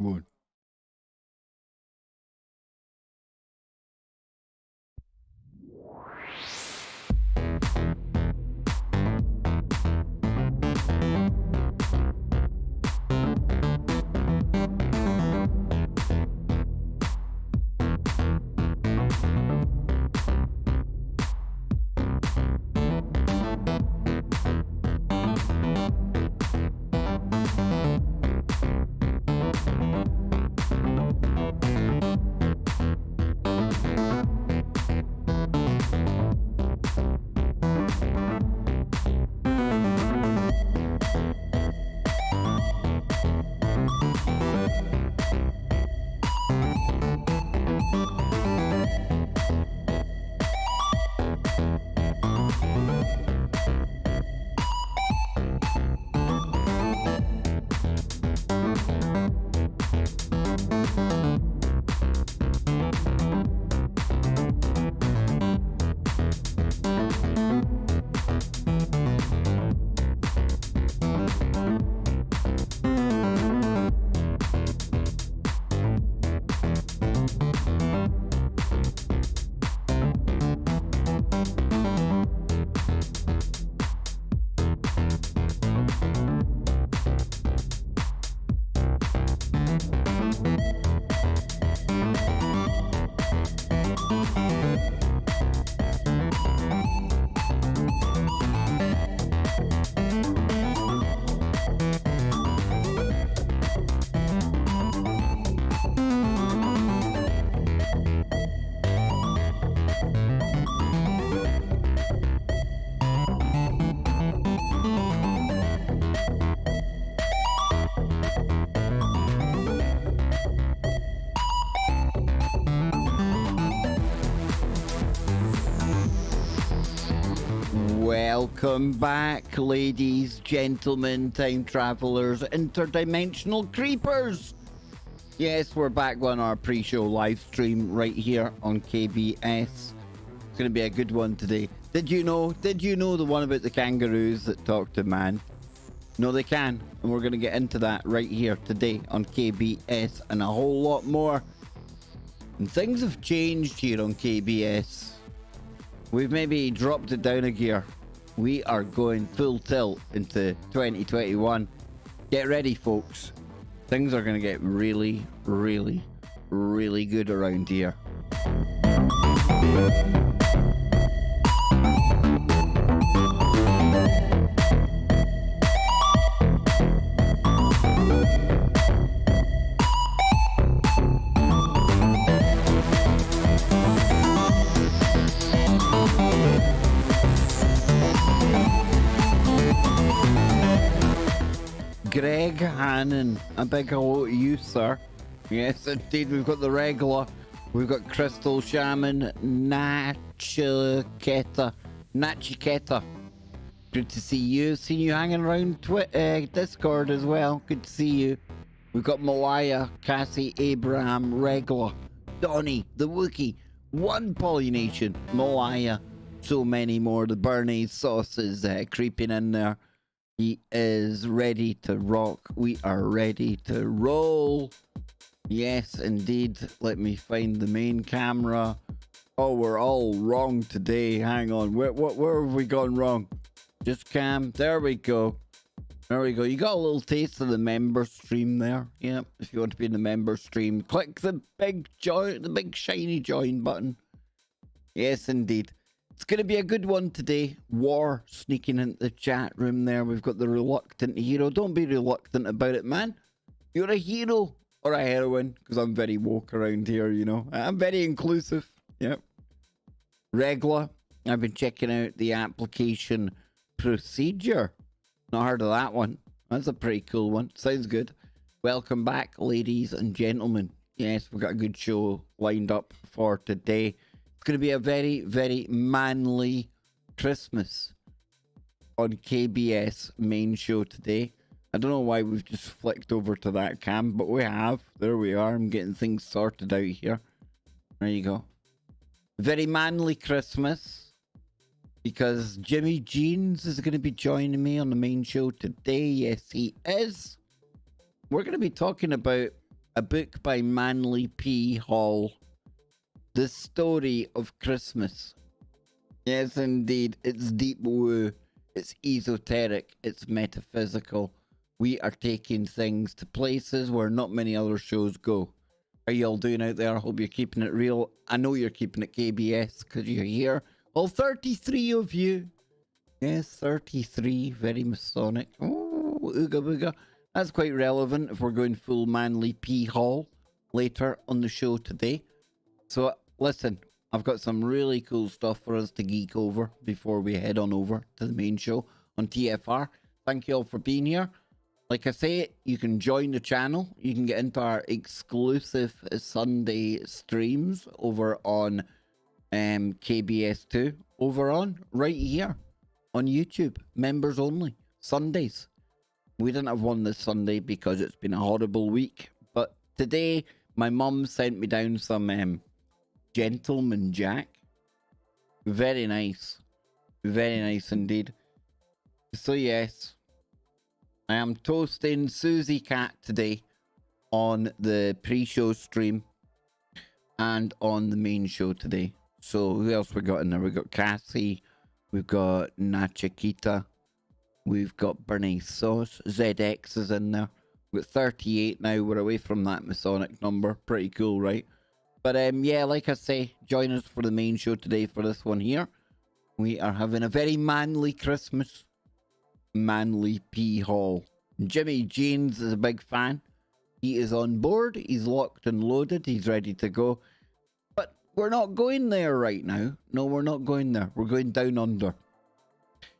Wood. Welcome back, ladies, gentlemen, time travelers, interdimensional creepers. Yes, we're back on our pre-show live stream right here on KBS. It's going to be a good one today. Did you know the one about the kangaroos that talk to man? No, they can. And we're going to get into that right here today on KBS and a whole lot more. And things have changed here on KBS. We've maybe dropped it down a gear. We are going full tilt into 2021. Get ready, folks. Things are going to get really, really, really good around here. Greg Hannon, a big hello to you, sir. Yes, indeed, we've got the regular. We've got Crystal Shaman, Nachiketa. Good to see you. Seen you hanging around Discord as well. Good to see you. We've got Malaya, Cassie, Abraham, Regular, Donnie, the Wookie, One Polynation, Malaya, so many more. The Bernays sauces creeping in there. He is ready to rock. We are ready to roll. Yes, indeed. Let me find the main camera. Oh, we're all wrong today. Hang on. Where have we gone wrong? Just cam. There we go. There we go. You got a little taste of the member stream there. Yeah, if you want to be in the member stream, click the big shiny join button. Yes, indeed. It's going to be a good one today. War sneaking into the chat room there. We've got the reluctant hero. Don't be reluctant about it, man. You're a hero or a heroine, because I'm very woke around here, you know. I'm very inclusive. Yep. Regla. I've been checking out the application procedure. Not heard of that one. That's a pretty cool one. Sounds good. Welcome back, ladies and gentlemen. Yes, we've got a good show lined up for today. It's going to be a very, very manly Christmas on KBS main show today. I don't know why we've just flicked over to that cam, but we have. There we are. I'm getting things sorted out here. There you go. Very manly Christmas, because Jimmy Jeans is going to be joining me on the main show today. Yes, he is. We're going to be talking about a book by Manly P. Hall, The Story of Christmas. Yes, indeed. It's deep woo. It's esoteric. It's metaphysical. We are taking things to places where not many other shows go. How y'all doing out there? I hope you're keeping it real. I know you're keeping it KBS because you're here. All 33 of you. Yes, 33. Very Masonic. Oh, ooga booga. That's quite relevant if we're going full Manly P. Hall later on the show today. So, listen, I've got some really cool stuff for us to geek over before we head on over to the main show on TFR. Thank you all for being here. Like I say, you can join the channel. You can get into our exclusive Sunday streams over on KBS2. Over on right here on YouTube. Members only. Sundays. We didn't have one this Sunday because it's been a horrible week. But today, my mum sent me down some Gentleman Jack. Very nice. Very nice indeed. So yes, I am toasting Susie Cat today on the pre-show stream and on the main show today. So who else we got in there? We got Cassie, we've got Nachikita, we've got Bernice Sauce, ZX is in there. We've got 38 now. We're away from that Masonic number. Pretty cool, right? But yeah, like I say, join us for the main show today for this one here. We are having a very manly Christmas. Manly P. Hall. Jimmy Jeans is a big fan. He is on board. He's locked and loaded. He's ready to go. But we're not going there right now. No, we're not going there. We're going down under.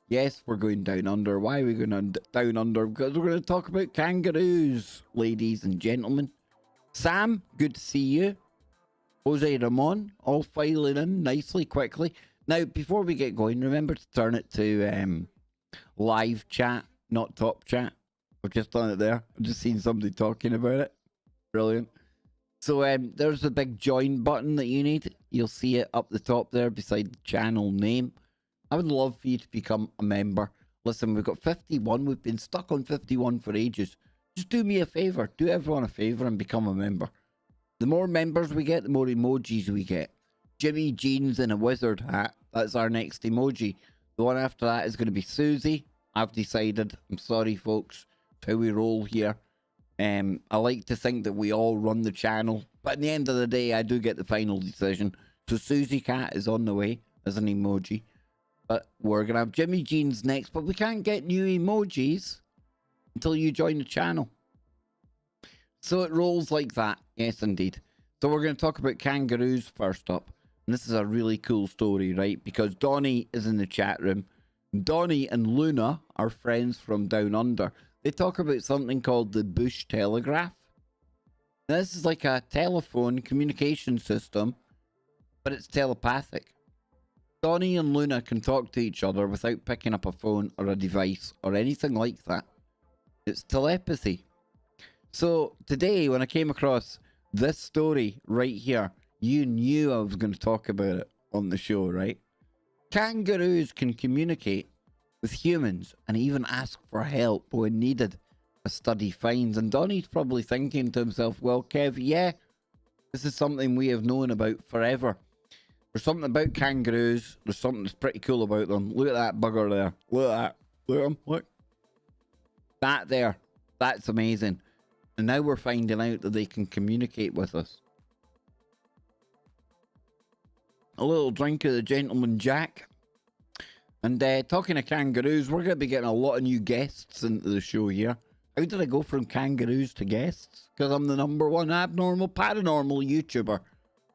Yes, we're going down under. Why are we going down under? Because we're going to talk about kangaroos, ladies and gentlemen. Sam, good to see you. Jose Ramon, all filing in nicely, quickly. Now, before we get going, remember to turn it to live chat, not top chat. I've just done it there. I've just seen somebody talking about it. Brilliant. So there's a big join button that you need. You'll see it up the top there beside the channel name. I would love for you to become a member. Listen, we've got 51. We've been stuck on 51 for ages. Just do me a favor. Do everyone a favor and become a member. The more members we get, the more emojis we get. Jimmy Jeans in a wizard hat. That's our next emoji. The one after that is going to be Susie. I've decided. I'm sorry, folks. It's how we roll here. I like to think that we all run the channel. But at the end of the day, I do get the final decision. So Susie Cat is on the way as an emoji. But we're going to have Jimmy Jeans next. But we can't get new emojis until you join the channel. So it rolls like that. Yes, indeed. So we're going to talk about kangaroos first up. And this is a really cool story, right? Because Donnie is in the chat room. Donnie and Luna are friends from down under. They talk about something called the bush telegraph. Now, this is like a telephone communication system, but it's telepathic. Donnie and Luna can talk to each other without picking up a phone or a device or anything like that. It's telepathy. So today, when I came across this story right here, you knew I was going to talk about it on the show, right? Kangaroos can communicate with humans and even ask for help when needed, a study finds. And Donnie's probably thinking to himself, well, Kev, yeah, this is something we have known about forever. There's something about kangaroos. There's something that's pretty cool about them. Look at that bugger there. Look at that. Look at him. Look. That there. That's amazing. And now we're finding out that they can communicate with us. A little drink of the Gentleman Jack. And talking of kangaroos, we're going to be getting a lot of new guests into the show here. How did I go from kangaroos to guests? Because I'm the #1 abnormal paranormal YouTuber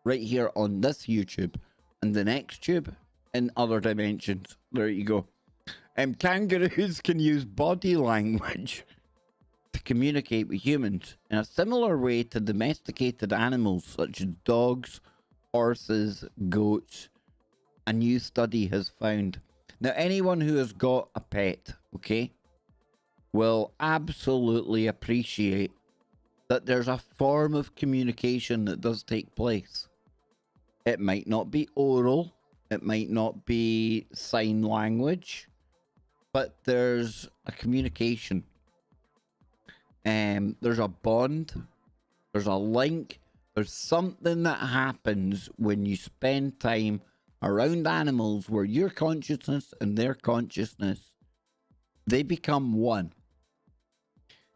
right here on this YouTube and the next tube in other dimensions. There you go. Kangaroos can use body language to communicate with humans in a similar way to domesticated animals such as dogs, horses, goats. A new study has found. Now, anyone who has got a pet, okay, will absolutely appreciate that there's a form of communication that does take place. It might not be oral, it might not be sign language, but there's a communication. There's a bond, There's a link. There's something that happens when you spend time around animals where your consciousness and their consciousness, they become one.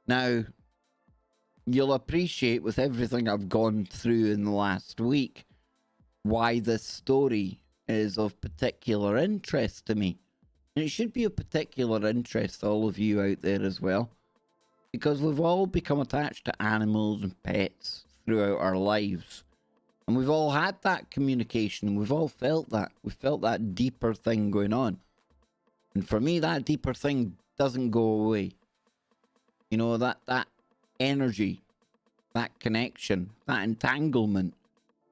Now, you'll appreciate with everything I've gone through in the last week why this story is of particular interest to me. And it should be of particular interest to all of you out there as well, because we've all become attached to animals and pets throughout our lives. And we've all had that communication. We've all felt that. We felt that deeper thing going on. And for me, that deeper thing doesn't go away. You know, that energy, that connection, that entanglement,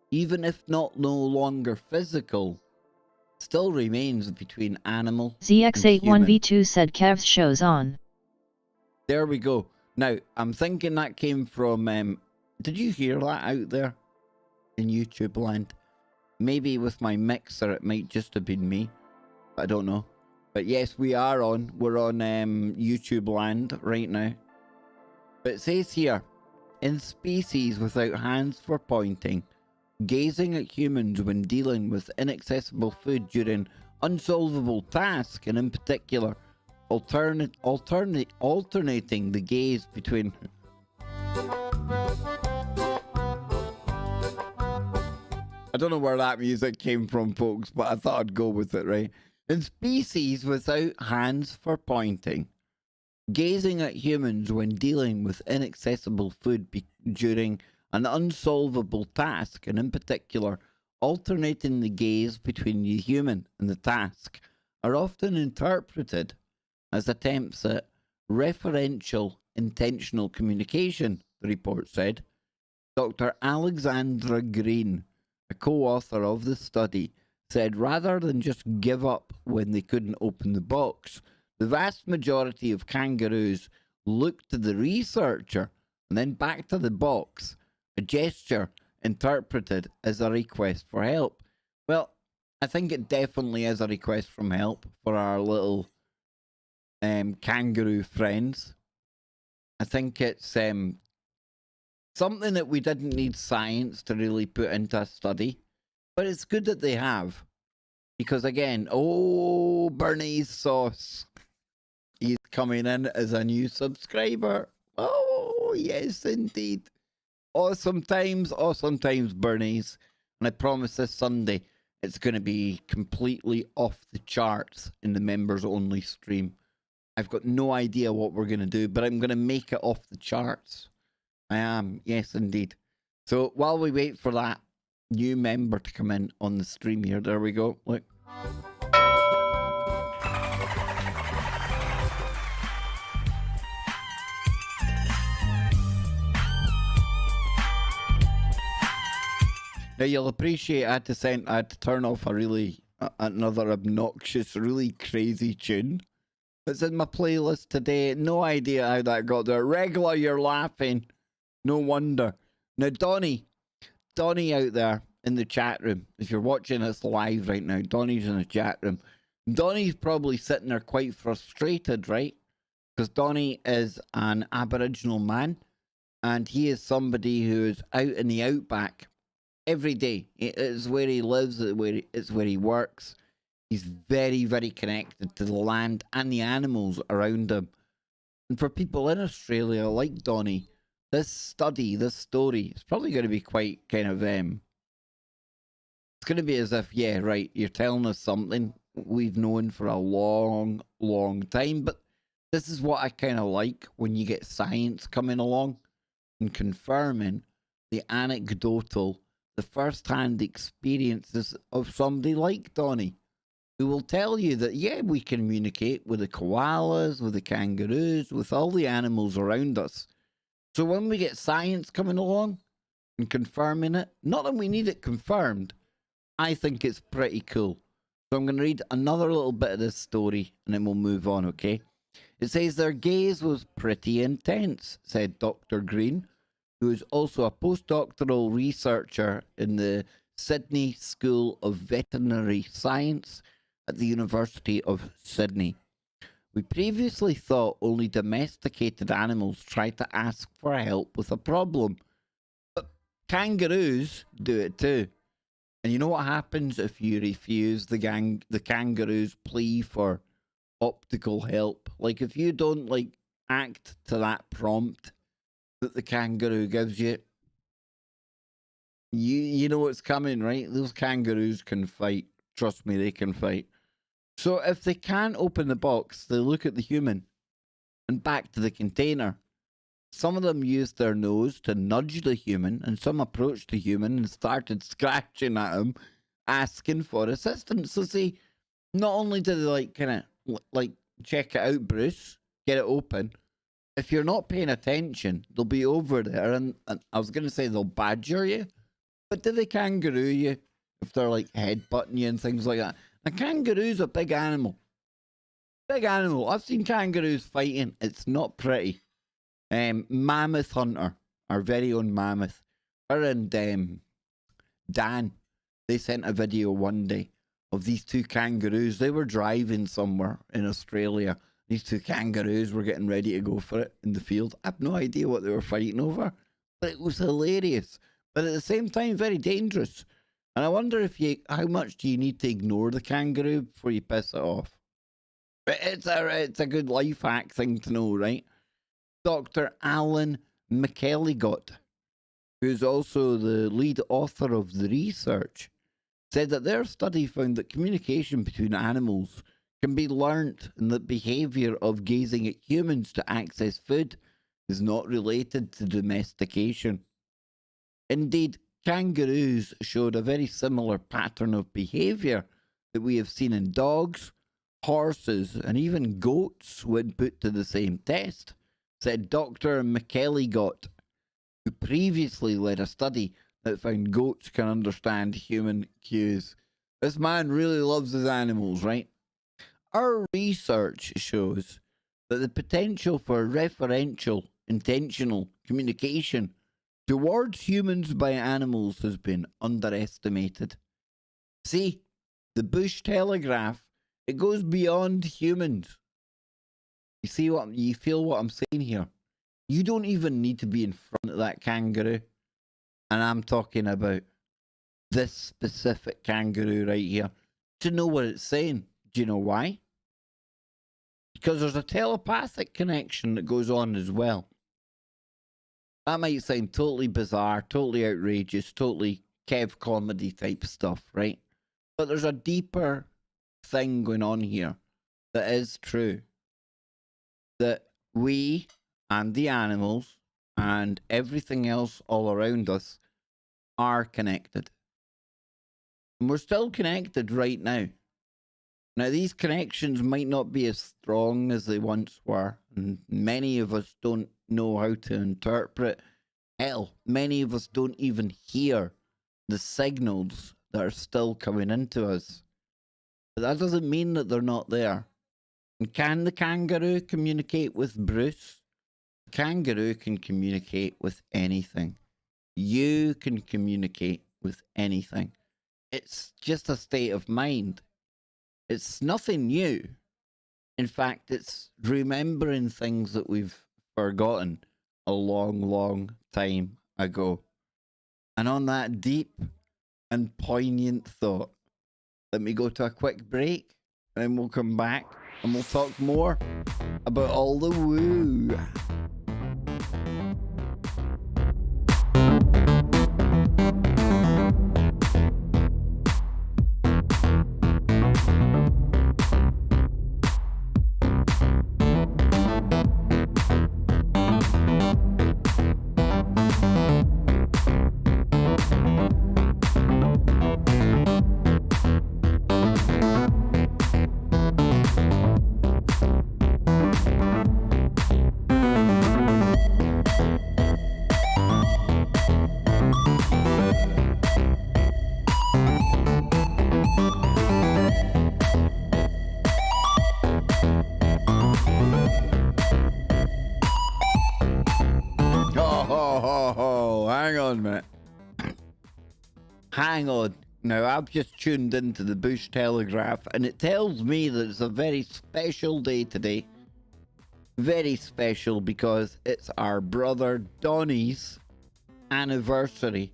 even if not no longer physical, still remains between animal ZX81V2 said Kev's show's on. There we go. Now, I'm thinking that came from, did you hear that out there in YouTube land? Maybe with my mixer, it might just have been me. I don't know. But yes, we are on. We're on YouTube land right now. But it says here, in species without hands for pointing, gazing at humans when dealing with inaccessible food during unsolvable tasks, and in particular, alternating the gaze between... I don't know where that music came from, folks, but I thought I'd go with it, right? In species without hands for pointing, gazing at humans when dealing with inaccessible food during an unsolvable task, and in particular, alternating the gaze between the human and the task, are often interpreted as attempts at referential intentional communication, the report said. Dr. Alexandra Green, a co-author of the study, said rather than just give up when they couldn't open the box, the vast majority of kangaroos looked to the researcher and then back to the box, a gesture interpreted as a request for help. Well, I think it definitely is a request from help for our little kangaroo friends. I think it's something that we didn't need science to really put into a study, but it's good that they have. Because again, oh, Bernie's Sauce, he's coming in as a new subscriber. Oh, yes, indeed. Awesome times, Bernie's. And I promise this Sunday, it's going to be completely off the charts in the members-only stream. I've got no idea what we're going to do, but I'm going to make it off the charts. I am, yes, indeed. So while we wait for that new member to come in on the stream here, there we go, look. Now you'll appreciate I had to turn off another obnoxious, really crazy tune. It's in my playlist today. No idea how that got there. Regular, you're laughing. No wonder. Now Donnie out there in the chat room, if you're watching us live right now, Donnie's in the chat room. Donnie's probably sitting there quite frustrated, right? Because Donnie is an Aboriginal man, and he is somebody who is out in the outback every day. It's where he lives, it's where he works. He's very, very connected to the land and the animals around him. And for people in Australia like Donnie, this story, is probably going to be quite kind of, it's going to be as if, yeah, right, you're telling us something we've known for a long, long time. But this is what I kind of like when you get science coming along and confirming the anecdotal, the first-hand experiences of somebody like Donnie, who will tell you that, yeah, we communicate with the koalas, with the kangaroos, with all the animals around us. So when we get science coming along and confirming it, not that we need it confirmed, I think it's pretty cool. So I'm going to read another little bit of this story and then we'll move on, okay? It says, their gaze was pretty intense, said Dr. Green, who is also a postdoctoral researcher in the Sydney School of Veterinary Science at the University of Sydney. We previously thought only domesticated animals tried to ask for help with a problem. Kangaroos do it too. And you know what happens if you refuse the kangaroo's plea for optical help? Like if you don't like act to that prompt that the kangaroo gives you, you know what's coming, right? Those kangaroos can fight. Trust me, they can fight. So if they can't open the box, they look at the human and back to the container. Some of them used their nose to nudge the human, and some approached the human and started scratching at him, asking for assistance. So see, not only do they like kind of like check it out, Bruce, get it open. If you're not paying attention, they'll be over there, and I was gonna say they'll badger you, but do they kangaroo you if they're like headbutting you and things like that? A kangaroo's a big animal. Big animal. I've seen kangaroos fighting. It's not pretty. Mammoth Hunter, our very own Mammoth. Her and Dan, they sent a video one day of these two kangaroos. They were driving somewhere in Australia. These two kangaroos were getting ready to go for it in the field. I have no idea what they were fighting over, but it was hilarious. But at the same time, very dangerous. And I wonder how much do you need to ignore the kangaroo before you piss it off? It's a good life hack thing to know, right? Dr. Alan McElligott, who's also the lead author of the research, said that their study found that communication between animals can be learnt and that behaviour of gazing at humans to access food is not related to domestication. Indeed, kangaroos showed a very similar pattern of behaviour that we have seen in dogs, horses, and even goats when put to the same test, said Dr. McElligott, who previously led a study that found goats can understand human cues. This man really loves his animals, right? Our research shows that the potential for referential, intentional communication towards humans by animals has been underestimated. See, the bush telegraph, it goes beyond humans. You feel what I'm saying here? You don't even need to be in front of that kangaroo. And I'm talking about this specific kangaroo right here to know what it's saying. Do you know why? Because there's a telepathic connection that goes on as well. That might sound totally bizarre, totally outrageous, totally Kev comedy type stuff, right? But there's a deeper thing going on here that is true. That we and the animals and everything else all around us are connected. And we're still connected right now. Now, these connections might not be as strong as they once were, and many of us don't know how to interpret. Hell, many of us don't even hear the signals that are still coming into us. But that doesn't mean that they're not there. And can the kangaroo communicate with Bruce? The kangaroo can communicate with anything. You can communicate with anything. It's just a state of mind. It's nothing new. In fact, it's remembering things that we've forgotten a long, long time ago. And on that deep and poignant thought, let me go to a quick break, and then we'll come back and we'll talk more about all the woo. Hang on a minute. Hang on. Now, I've just tuned into the Bush Telegraph, and it tells me that it's a very special day today. Very special because it's our brother Donnie's anniversary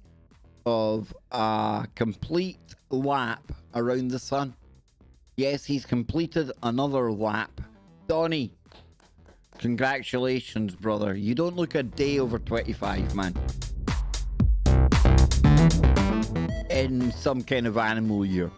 of a complete lap around the sun. Yes, he's completed another lap. Donnie, congratulations, brother. You don't look a day over 25, man. In some kind of animal year.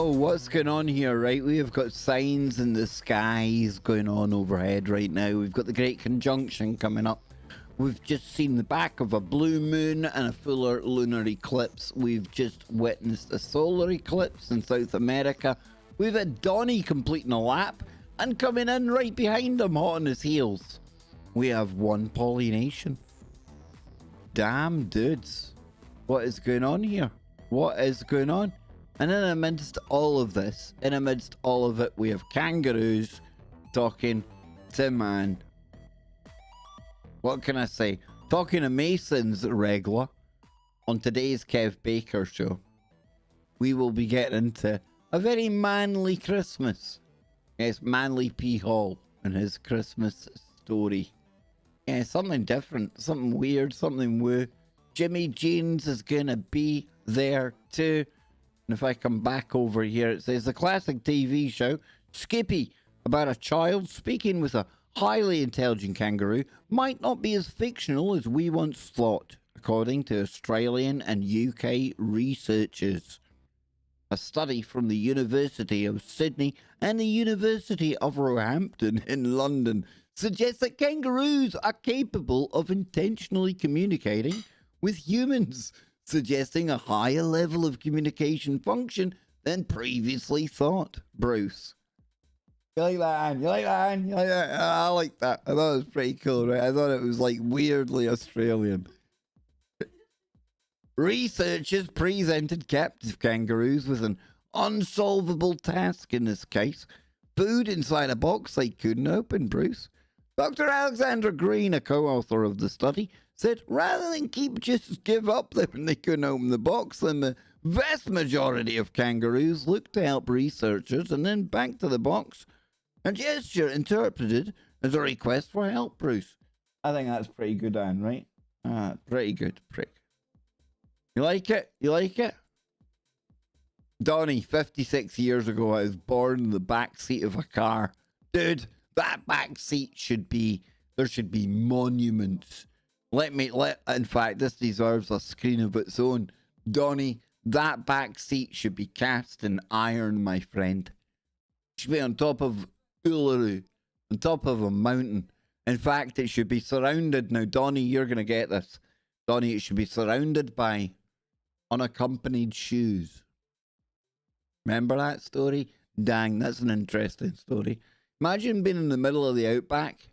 What's going on here, right? We have got signs in the skies going on overhead right now. We've got the Great Conjunction coming up. We've just seen the back of a blue moon and a fuller lunar eclipse. We've just witnessed a solar eclipse in South America. We've had Donnie completing a lap and coming in right behind him, hot on his heels. We have one pollination. Damn, dudes. What is going on here? What is going on? And in amidst all of this, in amidst all of it, we have kangaroos talking to man. What can I say? Talking to Masons regular. On today's Kev Baker show, we will be getting into a very manly Christmas. Yes, Manly P. Hall and his Christmas story. Yeah, something different, something weird, something woo. Jimmy Jeans is gonna be there too. And if I come back over here, it says the classic TV show, Skippy, about a child speaking with a highly intelligent kangaroo, might not be as fictional as we once thought, according to Australian and UK researchers. A study from the University of Sydney and the University of Roehampton in London suggests that kangaroos are capable of intentionally communicating with humans, suggesting a higher level of communication function than previously thought. Bruce. You like that, Anne? You like that, Anne? You like that? I like that. I thought it was pretty cool, right? I thought it was like weirdly Australian. Researchers presented captive kangaroos with an unsolvable task in this case. Food inside a box they couldn't open, Bruce. Dr. Alexandra Green, a co-author of the study, said rather than just give up when they couldn't open the box, then the vast majority of kangaroos looked to help researchers and then back to the box. A gesture interpreted as a request for help, Bruce. I think that's pretty good, Anne, right? Pretty good, prick. You like it? You like it? Donnie, 56 years ago, I was born in the back seat of a car. Dude, that back seat should be, there should be monuments. In fact, this deserves a screen of its own. Donnie, that back seat should be cast in iron, my friend. It should be on top of Uluru, on top of a mountain. In fact, it should be surrounded, now Donnie, you're going to get this. Donnie, it should be surrounded by unaccompanied shoes. Remember that story? Dang, that's an interesting story. Imagine being in the middle of the outback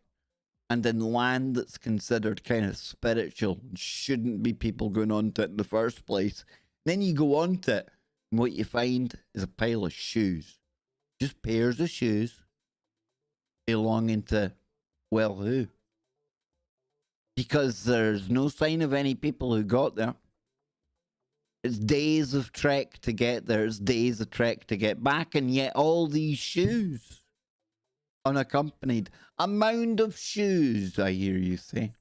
and in land that's considered kind of spiritual and shouldn't be people going onto it in the first place. Then you go onto it and what you find is a pile of shoes. Just pairs of shoes belonging to, well, who? Because there's no sign of any people who got there. It's days of trek to get there. It's days of trek to get back. And yet all these shoes, unaccompanied. A mound of shoes, I hear you say.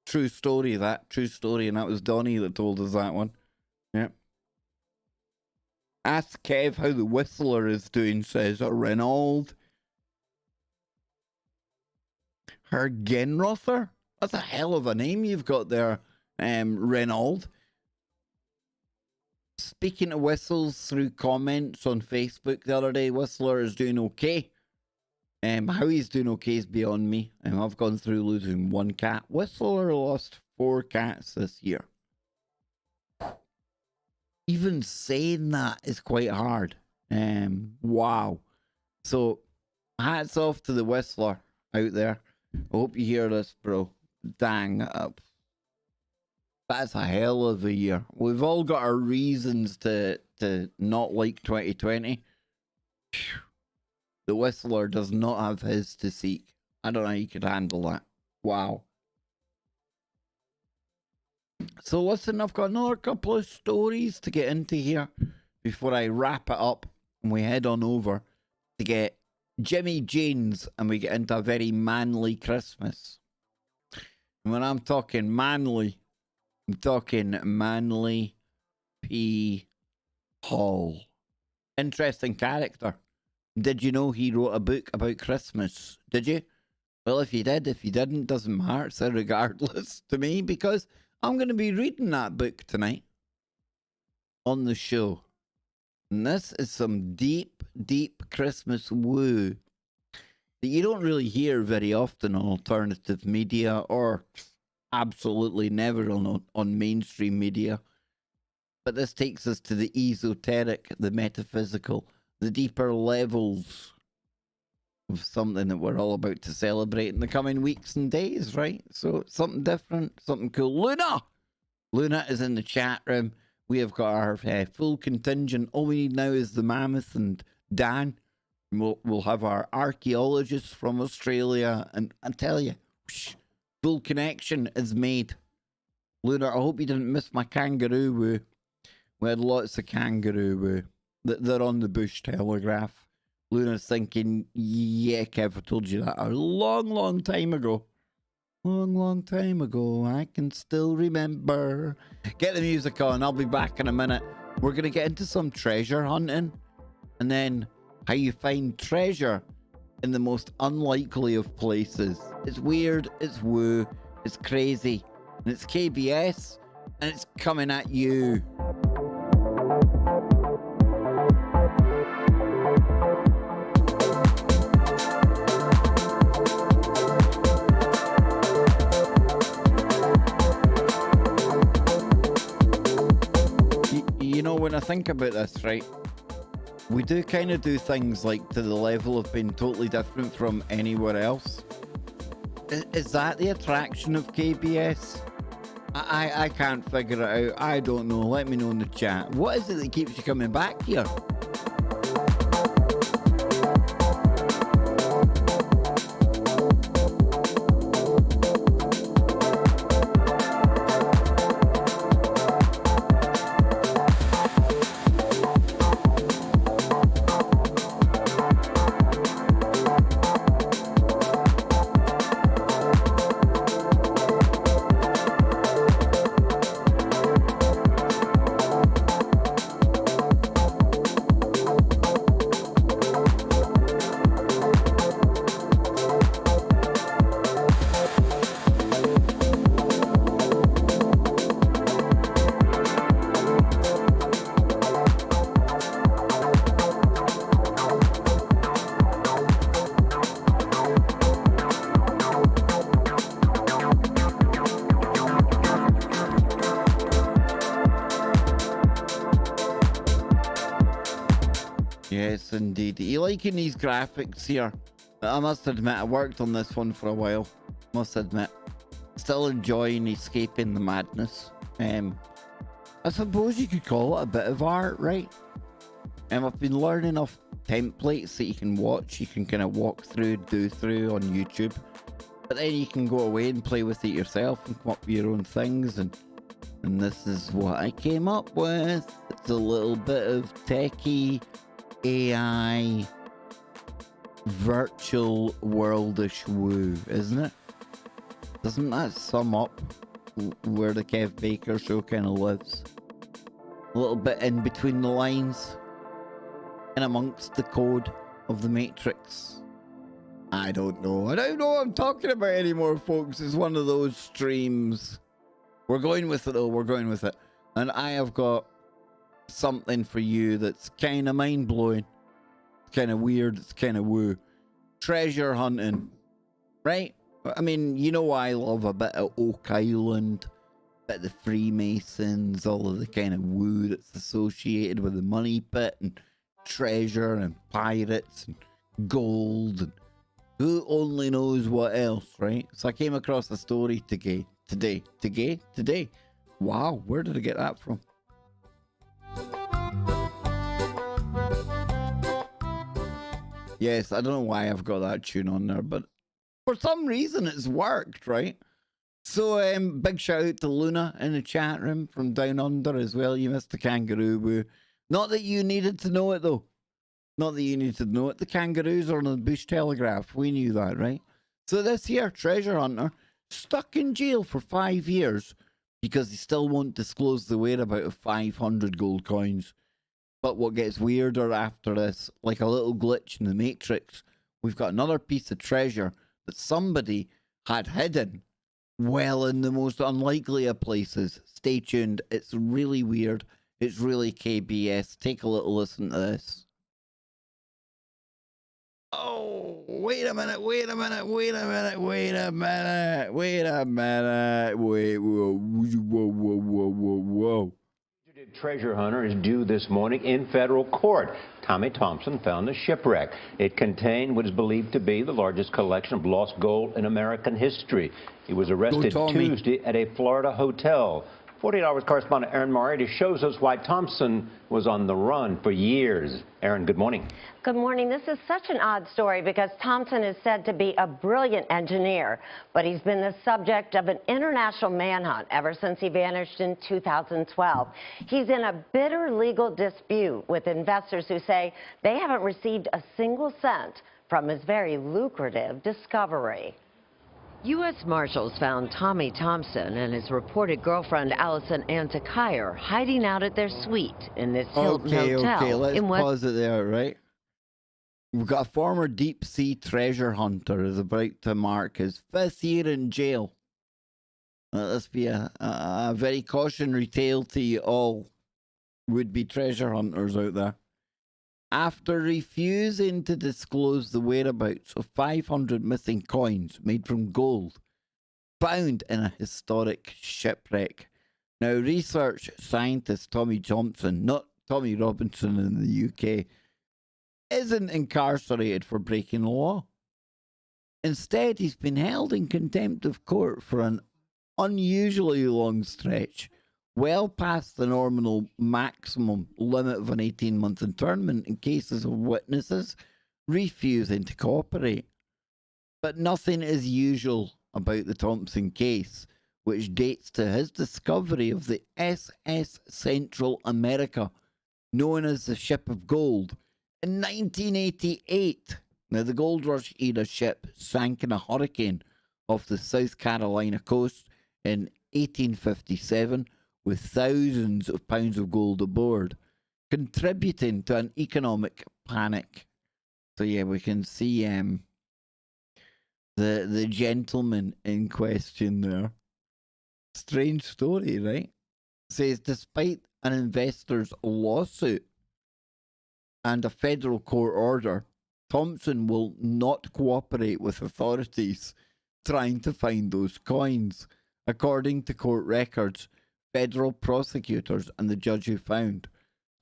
True story, that. True story. And that was Donnie that told us that one. Yep. Ask Kev how the Whistler is doing, says Reynold. Hergenrother? That's a hell of a name you've got there, Reynold. Speaking of whistles through comments on Facebook the other day, Whistler is doing okay. How he's doing okay is beyond me. I've gone through losing one cat. Whistler lost 4 cats this year. Even saying that is quite hard. Wow. So, hats off to the Whistler out there. I hope you hear this, bro. Dang. That's a hell of a year. We've all got our reasons to not like 2020. The Whistler does not have his to seek. I don't know how you could handle that. Wow. So listen, I've got another couple of stories to get into here before I wrap it up and we head on over to get Jimmy Jane's and we get into a very manly Christmas. And when I'm talking manly, I'm talking Manly P. Hall. Interesting character. Did you know he wrote a book about Christmas? Did you? Well, if you did, if you didn't, doesn't matter. So regardless to me, because I'm going to be reading that book tonight on the show. And this is some deep, deep Christmas woo that you don't really hear very often on alternative media or absolutely never on mainstream media. But this takes us to the esoteric, the metaphysical, the deeper levels of something that we're all about to celebrate in the coming weeks and days, right? So something different, something cool. Luna is in the chat room. We have got our full contingent. All we need now is the Mammoth and Dan. We'll have our archaeologists from Australia. And I tell you, whoosh, full connection is made. Luna, I hope you didn't miss my kangaroo woo. We had lots of kangaroo woo. They're on the bush telegraph. Luna's thinking, yeah, Kev, I told you that a long, long time ago. Long time ago. I can still remember. Get the music on. I'll be back in a minute. We're going to get into some treasure hunting. And then how you find treasure in the most unlikely of places. It's weird. It's woo. It's crazy. And it's KBS. And it's coming at you. You know, when I think about this, right, we do kind of do things like to the level of being totally different from anywhere else. Is that the attraction of KBS? I can't figure it out. I don't know. Let me know in the chat. What is it that keeps you coming back here? Yes, indeed. Are you liking these graphics here? I must admit, I worked on this one for a while. Must admit. Still enjoying escaping the madness. I suppose you could call it a bit of art, right? I've been learning off templates that you can watch. You can kind of walk through, do through on YouTube. But then you can go away and play with it yourself and come up with your own things. And this is what I came up with. It's a little bit of techie AI virtual worldish woo, isn't it? Doesn't that sum up where the Kev Baker show kind of lives? A little bit in between the lines, in amongst the code of the Matrix. I don't know. I don't know what I'm talking about anymore, folks. It's one of those streams. We're going with it, though. We're going with it. And I have got something for you that's kind of mind-blowing. It's kind of weird. It's kind of woo. treasure hunting, right? I mean, you know I love a bit of Oak Island, a bit of the Freemasons, all of the kind of woo that's associated with the money pit and treasure and pirates and gold and who only knows what else, right? So I came across a story today. Wow, where did I get that from? Yes, I don't know why I've got that tune on there, but for some reason it's worked, right? So big shout out to Luna in the chat room from down under as well. You missed the Kangaroo Woo. Not that you needed to know it though. Not that you needed to know it. The Kangaroos are on the Bush Telegraph. We knew that, right? So this here treasure hunter stuck in jail for 5 years because he still won't disclose the whereabouts of 500 gold coins. But what gets weirder after this, like a little glitch in the Matrix, we've got another piece of treasure that somebody had hidden well in the most unlikely of places. Stay tuned. It's really weird. It's really KBS. Take a little listen to this. Oh, wait a minute, whoa. Treasure hunter is due this morning in federal court. Tommy Thompson found the shipwreck. It contained what is believed to be the largest collection of lost gold in American history. He was arrested Tuesday at a Florida hotel. 48 Hours correspondent Aaron Moriarty shows us why Thompson was on the run for years. Aaron, good morning. Good morning. This is such an odd story because Thompson is said to be a brilliant engineer, but he's been the subject of an international manhunt ever since he vanished in 2012. He's in a bitter legal dispute with investors who say they haven't received a single cent from his very lucrative discovery. U.S. Marshals found Tommy Thompson and his reported girlfriend Allison Antikyre hiding out at their suite in this Hilton hotel. Okay, let's pause it there, right? We've got a former deep sea treasure hunter is about to mark his 5th year in jail. Let's be a very cautionary tale to you all would-be treasure hunters out there. After refusing to disclose the whereabouts of 500 missing coins made from gold found in a historic shipwreck. Now, research scientist Tommy Thompson, not Tommy Robinson in the UK, isn't incarcerated for breaking the law. Instead, he's been held in contempt of court for an unusually long stretch, well past the normal maximum limit of an 18-month internment in cases of witnesses refusing to cooperate. But nothing is usual about the Thompson case, which dates to his discovery of the SS Central America, known as the Ship of Gold, in 1988. Now, the Gold Rush era ship sank in a hurricane off the South Carolina coast in 1857, with thousands of pounds of gold aboard, contributing to an economic panic. So yeah, we can see the gentleman in question there. Strange story, right? Says despite an investor's lawsuit and a federal court order, Thompson will not cooperate with authorities trying to find those coins. According to court records, federal prosecutors and the judge who found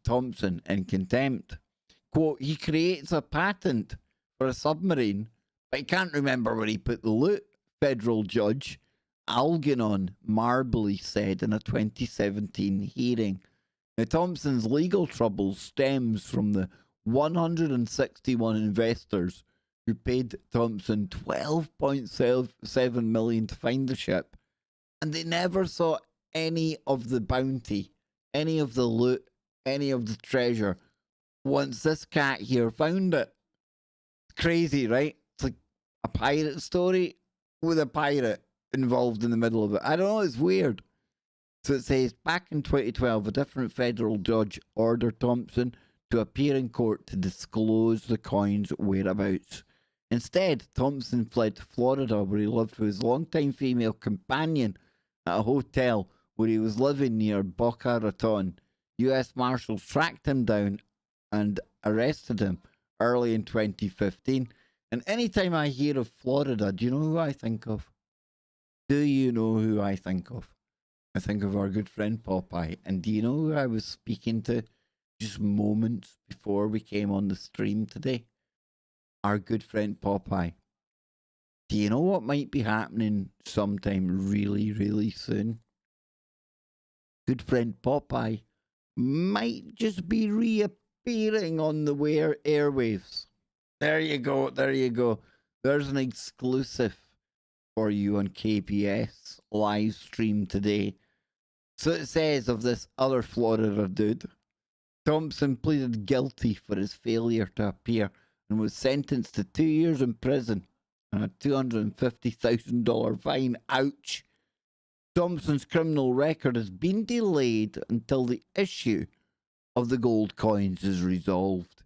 Thompson in contempt. Quote, he creates a patent for a submarine, but he can't remember where he put the loot, federal judge Algernon Marbley said in a 2017 hearing. Now, Thompson's legal trouble stems from the 161 investors who paid Thompson $12.7 million to find the ship, and they never saw any of the bounty, any of the loot, any of the treasure once this cat here found it. Crazy, right? It's like a pirate story with a pirate involved in the middle of it. I don't know, it's weird. So it says, back in 2012, a different federal judge ordered Thompson to appear in court to disclose the coin's whereabouts. Instead, Thompson fled to Florida, where he lived with his longtime female companion at a hotel where he was living near Boca Raton. U.S. Marshals tracked him down and arrested him early in 2015. And anytime I hear of Florida, do you know who I think of? Do you know who I think of? I think of our good friend Popeye. And do you know who I was speaking to just moments before we came on the stream today? Our good friend Popeye. Do you know what might be happening sometime really, really soon? Good friend Popeye might just be reappearing on the airwaves. There you go, there you go. There's an exclusive for you on KBS live stream today. So it says of this other Florida dude, Thompson pleaded guilty for his failure to appear and was sentenced to 2 years in prison and a $250,000 fine. Ouch. Thompson's criminal record has been delayed until the issue of the gold coins is resolved.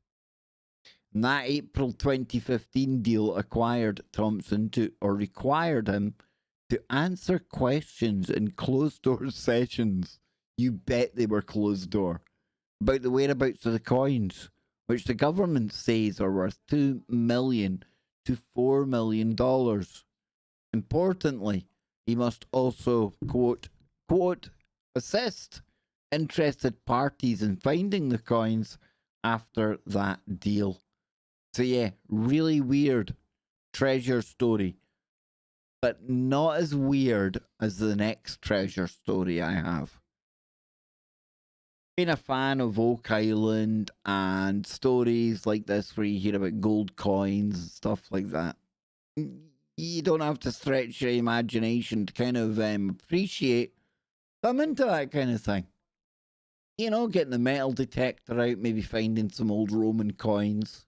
And that April 2015 deal required him to answer questions in closed-door sessions. You bet they were closed-door. About the whereabouts of the coins, which the government says are worth $2 million to $4 million. Importantly, he must also, quote, assist interested parties in finding the coins after that deal. So yeah, really weird treasure story, but not as weird as the next treasure story I have. Been a fan of Oak Island and stories like this where you hear about gold coins and stuff like that. You don't have to stretch your imagination to kind of appreciate. I'm into that kind of thing. You know, getting the metal detector out, maybe finding some old Roman coins.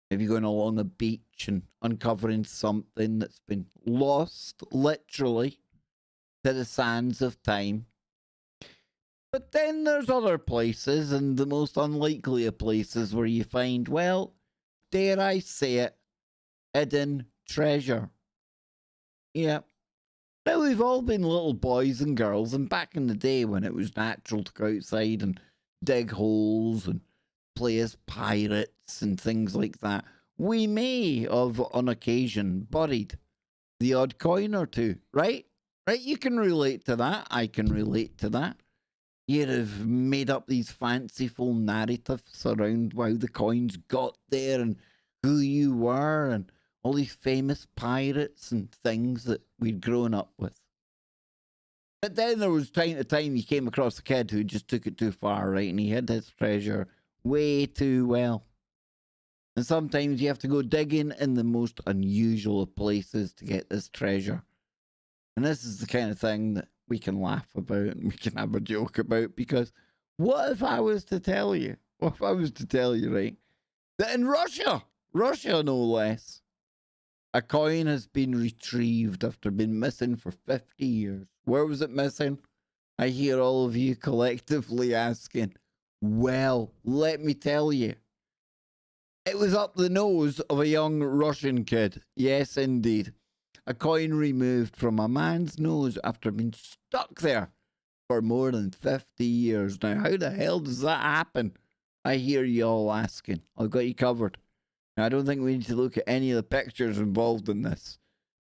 Maybe going along a beach and uncovering something that's been lost, literally, to the sands of time. But then there's other places, and the most unlikely of places, where you find, well, dare I say it, hidden treasure. Yeah. Now, we've all been little boys and girls, and back in the day when it was natural to go outside and dig holes and play as pirates and things like that, we may have, on occasion, buried the odd coin or two, right? Right? You can relate to that. I can relate to that. You'd have made up these fanciful narratives around how the coins got there and who you were and all these famous pirates and things that we'd grown up with. But then there was time to time you came across a kid who just took it too far, right? And he hid his treasure way too well. And sometimes you have to go digging in the most unusual of places to get this treasure. And this is the kind of thing that we can laugh about and we can have a joke about, because what if I was to tell you, right, that in Russia no less, a coin has been retrieved after being missing for 50 years. Where was it missing? I hear all of you collectively asking. Well, let me tell you. It was up the nose of a young Russian kid. Yes, indeed. A coin removed from a man's nose after being stuck there for more than 50 years. Now, how the hell does that happen? I hear you all asking. I've got you covered. Now, I don't think we need to look at any of the pictures involved in this.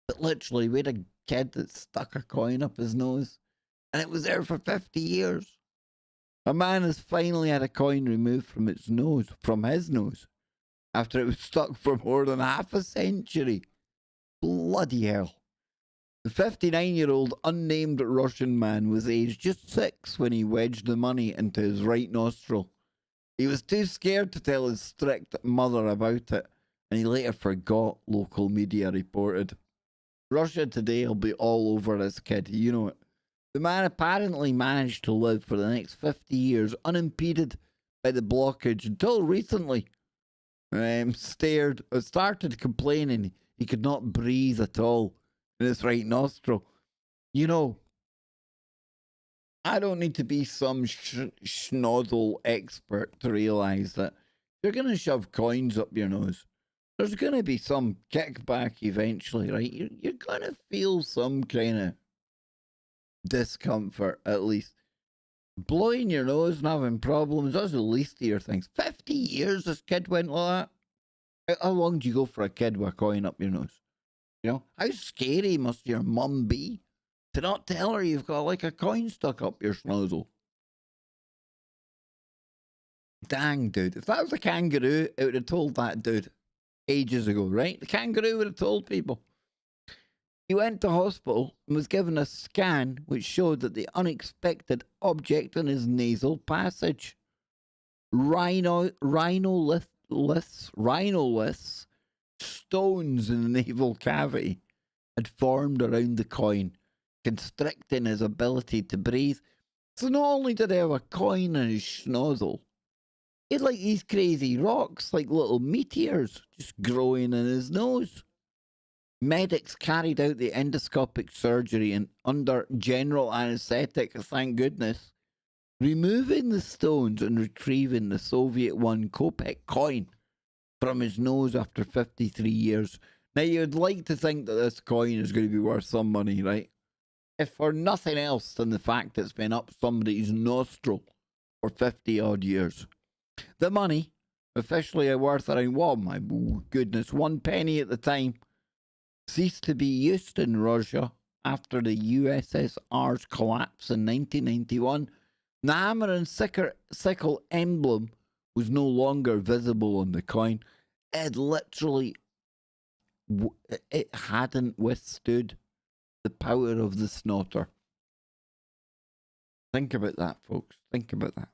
But literally, we had a kid that stuck a coin up his nose, and it was there for 50 years. A man has finally had a coin removed from his nose, after it was stuck for more than half a century. Bloody hell. The 59-year-old unnamed Russian man was aged just 6 when he wedged the money into his right nostril. He was too scared to tell his strict mother about it, and he later forgot, local media reported. Russia today will be all over this kid, you know it. The man apparently managed to live for the next 50 years unimpeded by the blockage until recently. Started complaining he could not breathe at all in his right nostril. You know, I don't need to be some schnozzle expert to realise that if you're going to shove coins up your nose, there's going to be some kickback eventually, right? You're going to feel some kind of discomfort, at least. Blowing your nose and having problems, that's the least of your things. 50 years this kid went like that. How long do you go for a kid with a coin up your nose? You know, how scary must your mum be to not tell her you've got like a coin stuck up your snozzle? Dang, dude. If that was a kangaroo, it would have told that dude ages ago, right? The kangaroo would have told people. He went to hospital and was given a scan which showed that the unexpected object in his nasal passage, rhinoliths, stones in the nasal cavity, had formed around the coin, constricting his ability to breathe. So not only did he have a coin in his schnozzle, he had like these crazy rocks, like little meteors, just growing in his nose. Medics carried out the endoscopic surgery and under general anaesthetic, thank goodness, removing the stones and retrieving the Soviet 1 Kopek coin from his nose after 53 years. Now, you'd like to think that this coin is going to be worth some money, right? If for nothing else than the fact it's been up somebody's nostril for 50 odd years. The money, officially worth around, well, my goodness, 1 penny at the time, ceased to be used in Russia after the USSR's collapse in 1991. The hammer and sickle emblem was no longer visible on the coin. It literally, it hadn't withstood the power of the snotter. Think about that, folks. Think about that.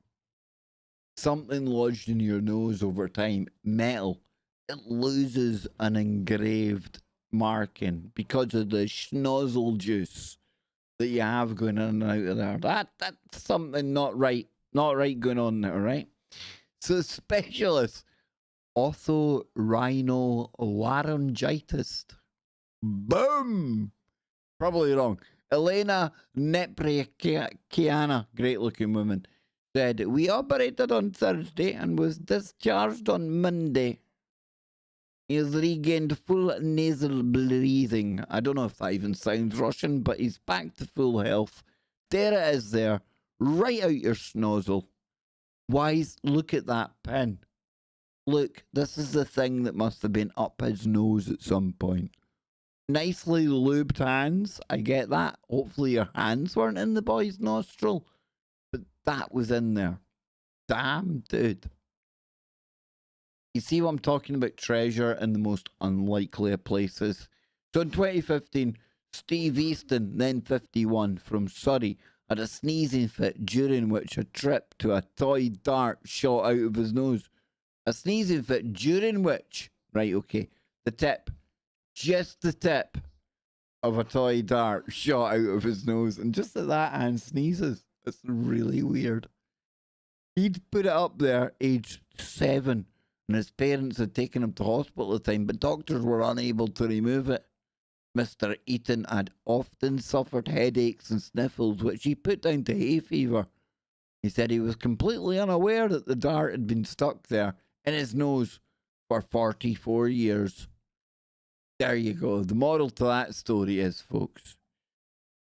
Something lodged in your nose over time, metal, it loses an engraved marking because of the schnozzle juice that you have going in and out of there. That's something not right going on there, right? So specialist otorhinolaryngologist, boom, probably wrong, Elena Neprikiana, great looking woman, said, we operated on Thursday and was discharged on Monday. He has regained full nasal breathing. I don't know if that even sounds Russian, but he's back to full health. There it is there, right out your snozzle. Wise, look at that pin. Look, this is the thing that must have been up his nose at some point. Nicely lubed hands, I get that. Hopefully your hands weren't in the boy's nostril, but that was in there. Damn, dude. You see what I'm talking about? Treasure in the most unlikely of places. So in 2015, Steve Easton, then 51, from Surrey, had a sneezing fit during which a trip to a toy dart shot out of his nose. A sneezing fit during which, right, okay, the tip, just the tip of a toy dart shot out of his nose. And just at that, Anne sneezes. It's really weird. He'd put it up there, aged 7. And his parents had taken him to hospital at the time, but doctors were unable to remove it. Mr. Eaton had often suffered headaches and sniffles, which he put down to hay fever. He said he was completely unaware that the dart had been stuck there in his nose for 44 years. There you go. The moral to that story is, folks,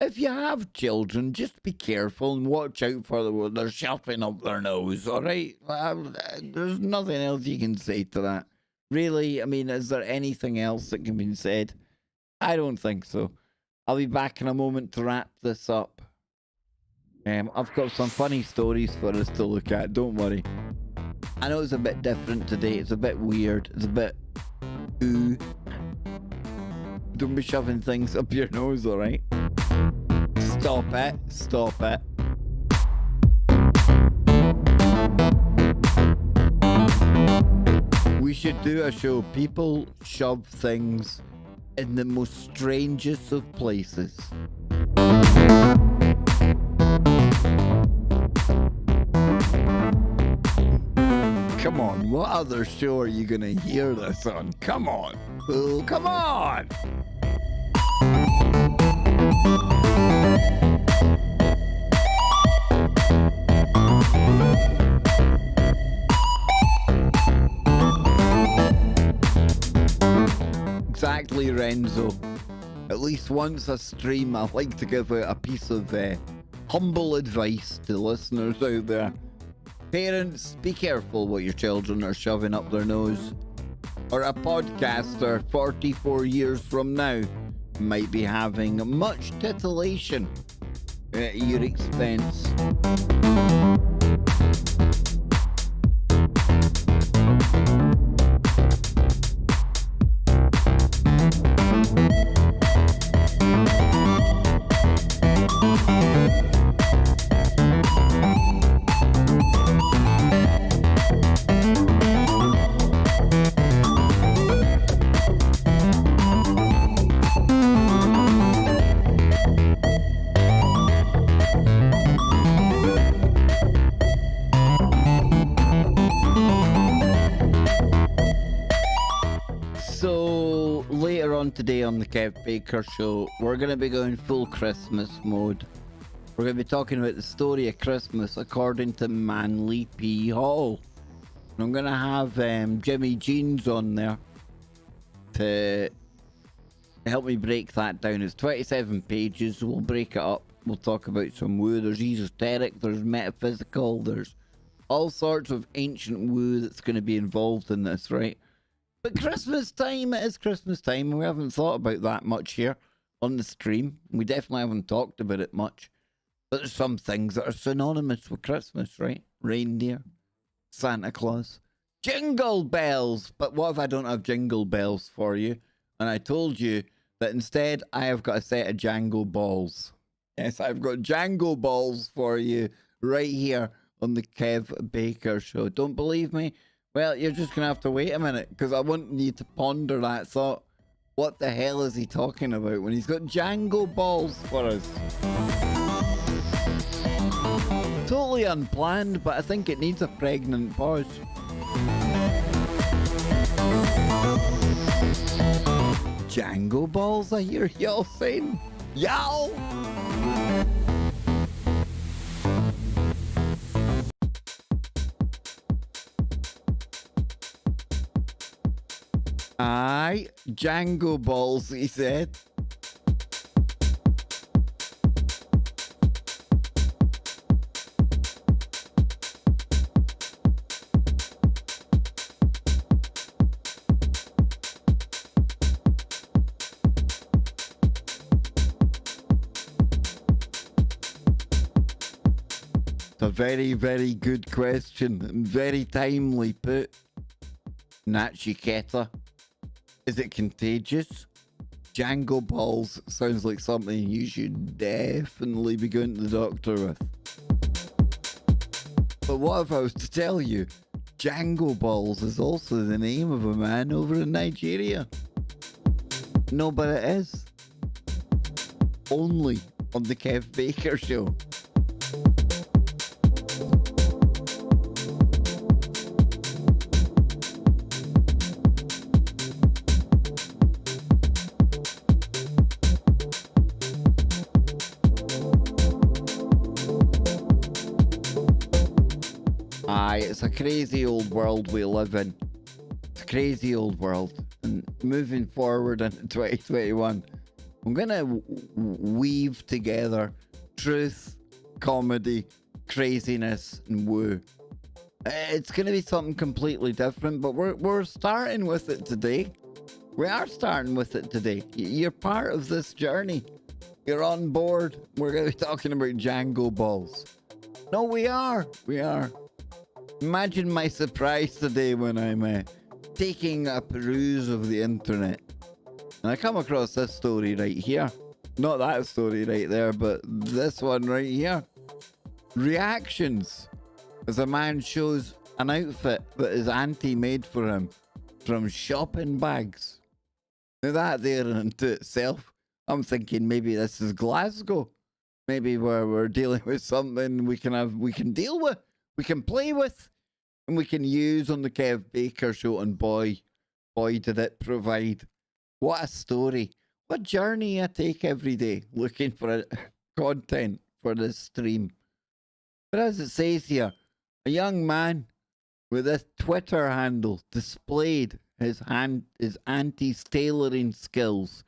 if you have children, just be careful and watch out for when they're shoving up their nose, all right? There's nothing else you can say to that. Really, I mean, is there anything else that can be said? I don't think so. I'll be back in a moment to wrap this up. I've got some funny stories for us to look at, don't worry. I know it's a bit different today. It's a bit weird. It's a bit... ooh. Don't be shoving things up your nose, all right? Stop it. Stop it. We should do a show. People shove things in the most strangest of places. Come on, what other show are you going to hear this on? Come on. Oh, come on. Exactly, Renzo. At least once a stream, I like to give out a piece of humble advice to listeners out there. Parents, be careful what your children are shoving up their nose. or a podcaster 44 years from now might be having much titillation at your expense. So later on today on the Kev Baker Show, we're going to be going full Christmas mode. We're going to be talking about the story of Christmas according to Manly P. Hall. And I'm going to have Jimmy Jeans on there to help me break that down. It's 27 pages, so we'll break it up. We'll talk about some woo. There's esoteric, there's metaphysical, there's all sorts of ancient woo that's going to be involved in this, right? But Christmas time, it is Christmas time, and we haven't thought about that much here on the stream. We definitely haven't talked about it much. But there's some things that are synonymous with Christmas, right? Reindeer, Santa Claus, jingle bells. But what if I don't have jingle bells for you? And I told you that instead I have got a set of jangle balls. Yes, I've got jangle balls for you right here on the Kev Baker Show. Don't believe me? Well, you're just going to have to wait a minute, because I want you to ponder that thought. What the hell is he talking about when he's got jangle balls for us? Totally unplanned, but I think it needs a pregnant pause. Jangle balls, I hear y'all saying. Y'all! Aye, jangle balls, he said. It's a very, very good question and very timely put. Nachiketa. Is it contagious? Jangle balls sounds like something you should definitely be going to the doctor with. But what if I was to tell you, Jangle Balls is also the name of a man over in Nigeria? No, but it is. Only on the Kev Baker Show. It's a crazy old world we live in. It's a crazy old world. And moving forward into 2021, I'm going to weave together truth, comedy, craziness, and woo. It's going to be something completely different, but we're starting with it today. We are starting with it today. You're part of this journey. You're on board. We're going to be talking about jangle balls. No, we are. We are. Imagine my surprise today when I'm taking a peruse of the internet. And I come across this story right here. Not that story right there, but this one right here. Reactions as a man shows an outfit that his auntie made for him from shopping bags. Now that there unto itself, I'm thinking maybe this is Glasgow. Maybe we're dealing with something we can deal with. We can play with, and we can use on the Kev Baker Show, and boy, did it provide. What a story. What journey I take every day looking for content for this stream. But as it says here, a young man with this Twitter handle displayed his auntie's tailoring skills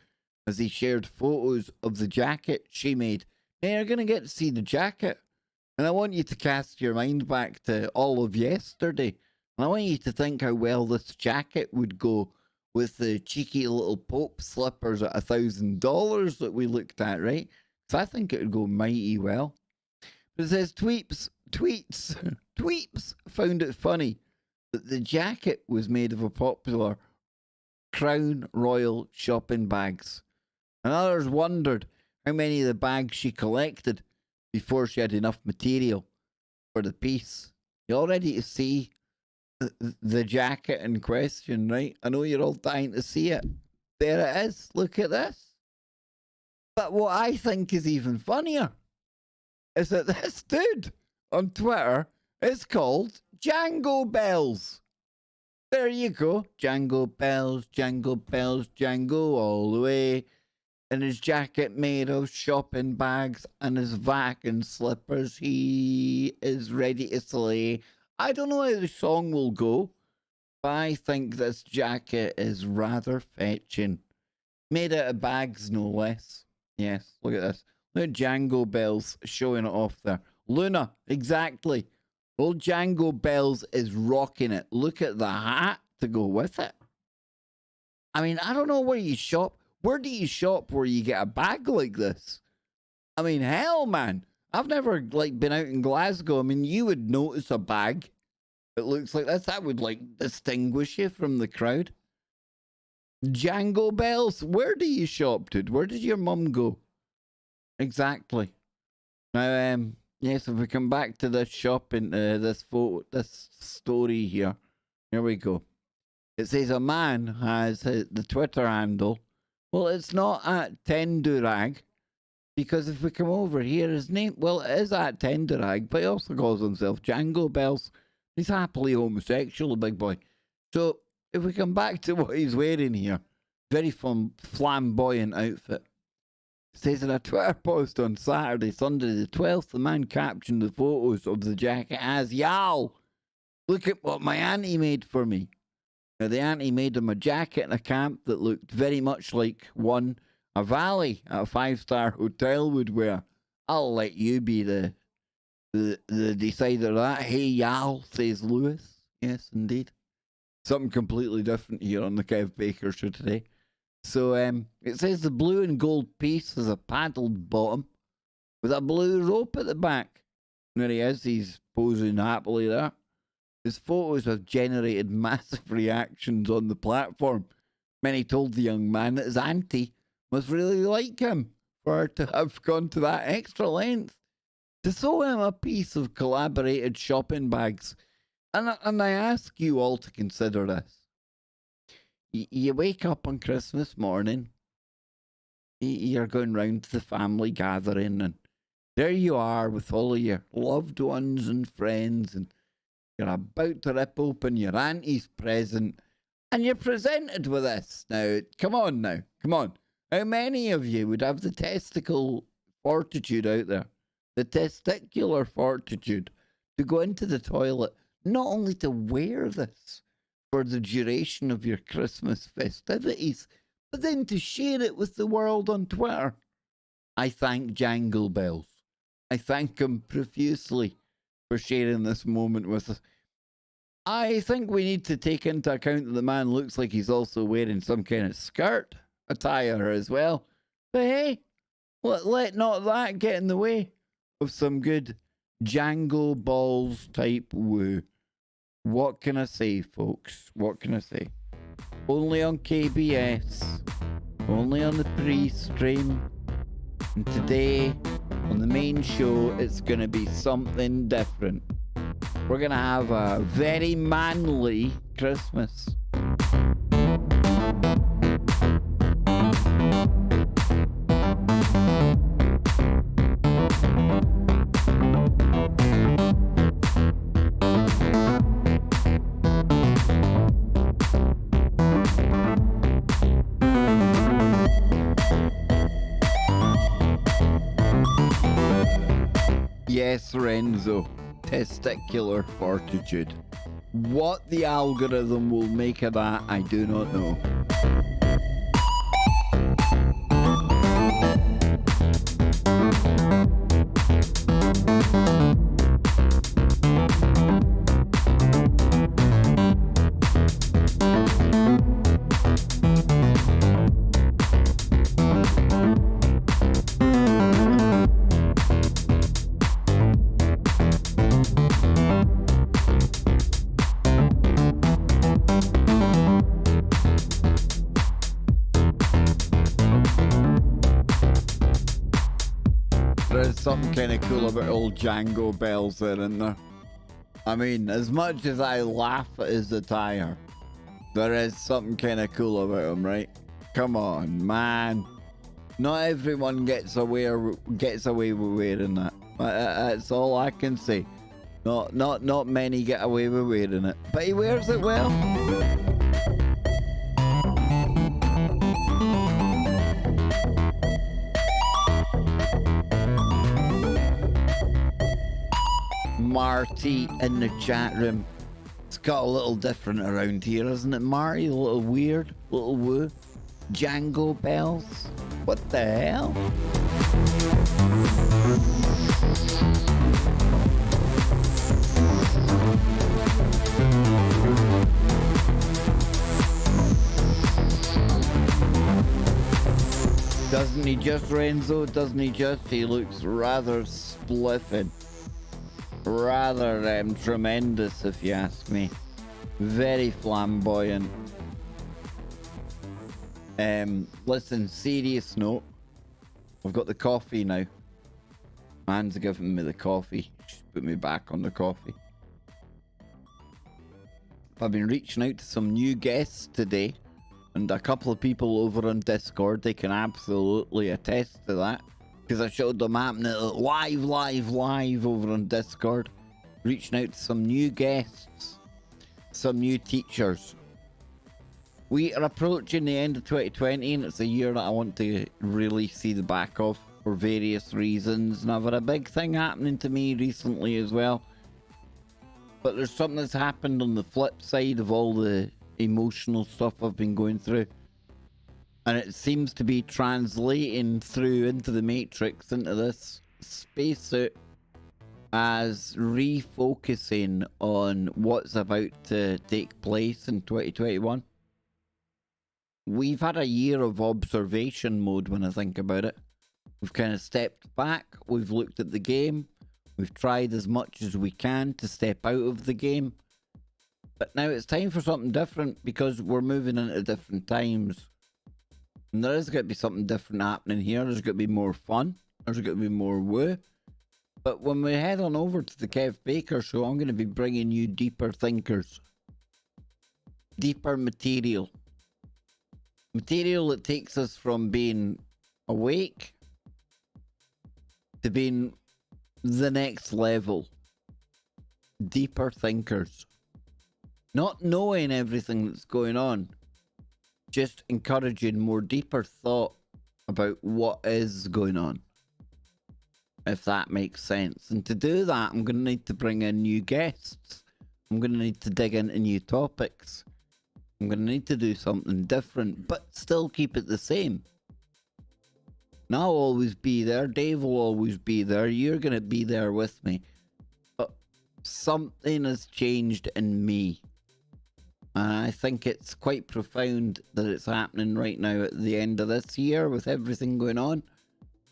as he shared photos of the jacket she made. Now you're going to get to see the jacket. And I want you to cast your mind back to all of yesterday And I want you to think how well this jacket would go with the cheeky little Pope slippers at $1,000 that we looked at, right? So I think it would go mighty well. But it says tweets found it funny that the jacket was made of a popular Crown Royal shopping bags. And others wondered how many of the bags she collected before she had enough material for the piece. You all ready to see the jacket in question, right? I know you're all dying to see it. There it is. Look at this. But what I think is even funnier is that this dude on Twitter is called Jangle Bells. There you go. Jangle bells, jangle all the way. And his jacket made of shopping bags and his vac and slippers. He is ready to slay. I don't know how the song will go, but I think this jacket is rather fetching. Made out of bags, no less. Yes, look at this. Look at Jangle Bells showing it off there. Luna, exactly. Old Jangle Bells is rocking it. Look at the hat to go with it. I mean, I don't know where you shop. Where do you shop where you get a bag like this? I mean, hell, man. I've never, been out in Glasgow. I mean, you would notice a bag that looks like this. That would, distinguish you from the crowd. Jangle Bells. Where do you shop, dude? Where did your mum go? Exactly. Now, yes, if we come back to this shopping, this story here. Here we go. It says a man has the Twitter handle. Well, it's not at Tendurag, because if we come over here, his name, well, it is at Tendurag, but he also calls himself Jangle Bells. He's happily homosexual, big boy. So, if we come back to what he's wearing here, very flamboyant outfit. It says in a Twitter post on Saturday, Sunday the 12th, the man captioned the photos of the jacket as, "Yow, look at what my auntie made for me." Now, the auntie made him a jacket and a camp that looked very much like one a Valley at a 5-star hotel would wear. I'll let you be the decider of that. Hey, y'all, says Lewis. Yes, indeed. Something completely different here on the Kev Baker show today. So, it says the blue and gold piece has a paddled bottom with a blue rope at the back. There he is. He's posing happily there. His photos have generated massive reactions on the platform. Many told the young man that his auntie must really like him for her to have gone to that extra length to sew him a piece of collaborated shopping bags. And I ask you all to consider this. You wake up on Christmas morning, you're going round to the family gathering, and there you are with all of your loved ones and friends, and you're about to rip open your auntie's present, and you're presented with this. Now, come on now. Come on. How many of you would have the testicle fortitude out there, the testicular fortitude, to go into the toilet, not only to wear this for the duration of your Christmas festivities, but then to share it with the world on Twitter? I thank Jangle Bells. I thank him profusely for sharing this moment with us. I think we need to take into account that the man looks like he's also wearing some kind of skirt attire as well. But hey, let not that get in the way of some good Jangle Balls type woo. What can I say, folks? What can I say? Only on KBS, only on the pre-stream, and today on the main show, it's going to be something different. We're going to have a very manly Christmas. Yes, Renzo. Testicular fortitude. What the algorithm will make of that, I do not know. something kind of cool about old Jangle bells there, isn't there? I mean, as much as I laugh at his attire, there is something kind of cool about him, right? Come on, man. Not everyone gets away with wearing that. That's all I can say. Not many get away with wearing it, but he wears it well. Marty in the chat room. It's got a little different around here, isn't it, Marty? A little weird, little woo. Jangle bells. What the hell? Doesn't he just, Renzo? Doesn't he just? He looks rather spliffing. Rather tremendous, if you ask me. Very flamboyant. Listen, serious note. I've got the coffee now. Man's giving me the coffee. Just put me back on the coffee. I've been reaching out to some new guests today, and a couple of people over on Discord. They can absolutely attest to that, because I showed them happening live over on Discord. Reaching out to some new guests, some new teachers. We are approaching the end of 2020, and it's a year that I want to really see the back of for various reasons. And I've had a big thing happening to me recently as well. But there's something that's happened on the flip side of all the emotional stuff I've been going through. And it seems to be translating through into the Matrix, into this spacesuit, as refocusing on what's about to take place in 2021. We've had a year of observation mode when I think about it. We've kind of stepped back, we've looked at the game, we've tried as much as we can to step out of the game. But now it's time for something different, because we're moving into different times. And there is going to be something different happening here. There's going to be more fun. There's going to be more woo. But when we head on over to the Kev Baker show, I'm going to be bringing you deeper thinkers. Deeper material. Material that takes us from being awake to being the next level. Deeper thinkers. Not knowing everything that's going on. Just encouraging more deeper thought about what is going on. If that makes sense. And to do that, I'm going to need to bring in new guests. I'm going to need to dig into new topics. I'm going to need to do something different, but still keep it the same. And I'll always be there. Dave will always be there. You're going to be there with me. But something has changed in me. And I think it's quite profound that it's happening right now at the end of this year with everything going on.